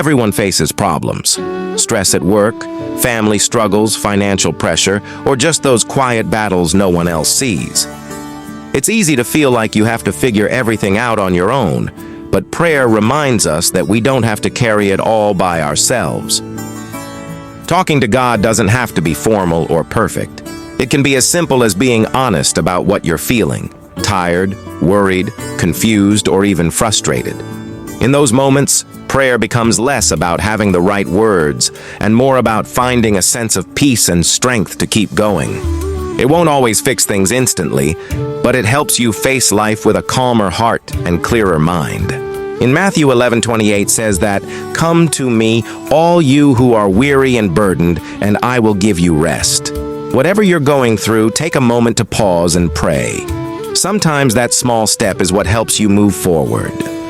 Everyone faces problems. Stress at work, family struggles, financial pressure, or just those quiet battles no one else sees. It's easy to feel like you have to figure everything out on your own, but prayer reminds us that we don't have to carry it all by ourselves. Talking to God doesn't have to be formal or perfect. It can be as simple as being honest about what you're feeling, tired, worried, confused, or even frustrated. In those moments, prayer becomes less about having the right words and more about finding a sense of peace and strength to keep going. It won't always fix things instantly, but it helps you face life with a calmer heart and clearer mind. In Matthew 11:28 says that, "Come to me, all you who are weary and burdened, and I will give you rest." Whatever you're going through, take a moment to pause and pray. Sometimes that small step is what helps you move forward.